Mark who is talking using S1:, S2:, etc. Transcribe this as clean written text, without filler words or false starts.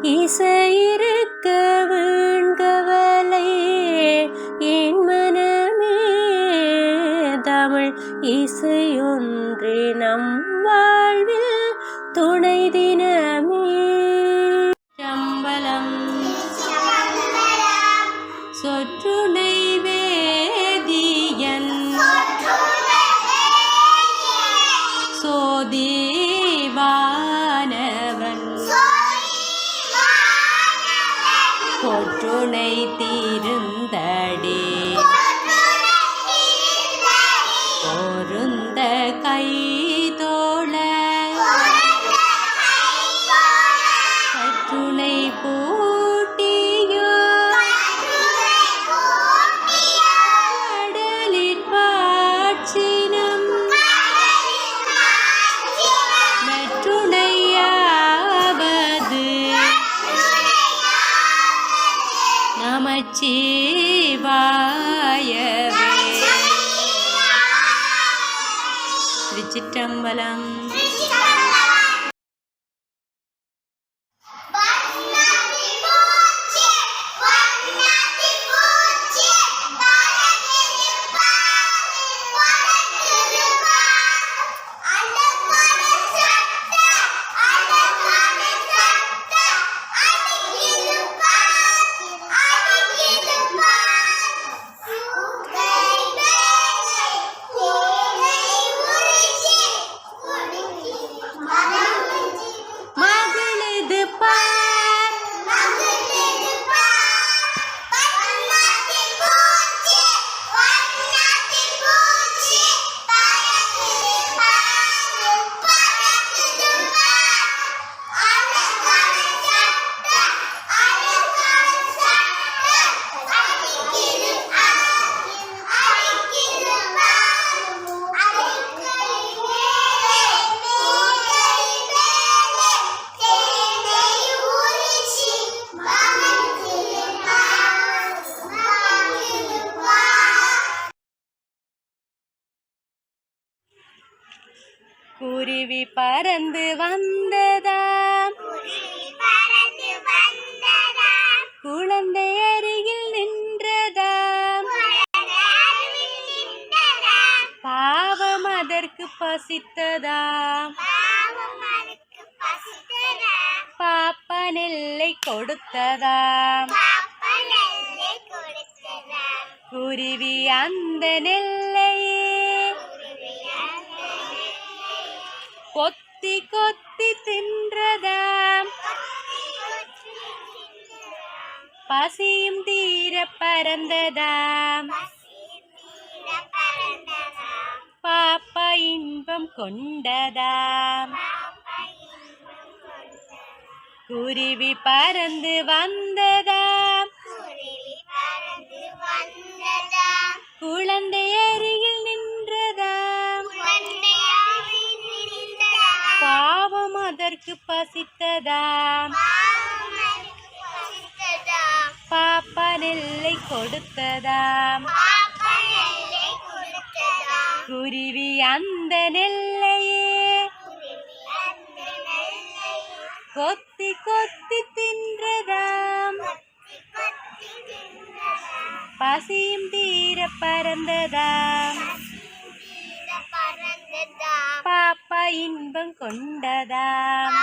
S1: இசையிருக்க வீண்கவலை என் மனமே தமிழ் இசையொன்றே நம் வாழ்வில் துணை தினமே. சம்பளம் சொற்றுணை வேதியன் சோதிவானவன் கொற்றுணை தீர்ந்தடே பொருந்த கைதோள கற்றுணை பூட்டியோ கடலிற் பாட்சினம் நற்றுணையாவது நமச்சிவாயவே. திருச்சிற்றம்பலம். குருவி பறந்து வந்ததாம் குழந்தை அருகில் நின்றதாம் பாவம் அதற்கு பசித்ததாம் பாப்பா நெல்லை கொடுத்ததாம் குருவி அந்த நெல்லையே கொத்தி கொத்தி தின்றதாம் பசியும் தீர பறந்ததாம் பாப்பா இன்பம் கொண்டதாம் குருவி பறந்து வந்ததாம் குழந்தை அருகில் நின்றதாம் பாவம் அதற்கு பசித்ததாம் பாப்பா நெல்லை கொடுத்ததாம் குருவி அந்த நெல்லையே கொத்தி கொத்தி தின்றதாம் பசியும் தீர பறந்ததாம் பாப்பா இன்பம் கொண்டதாம்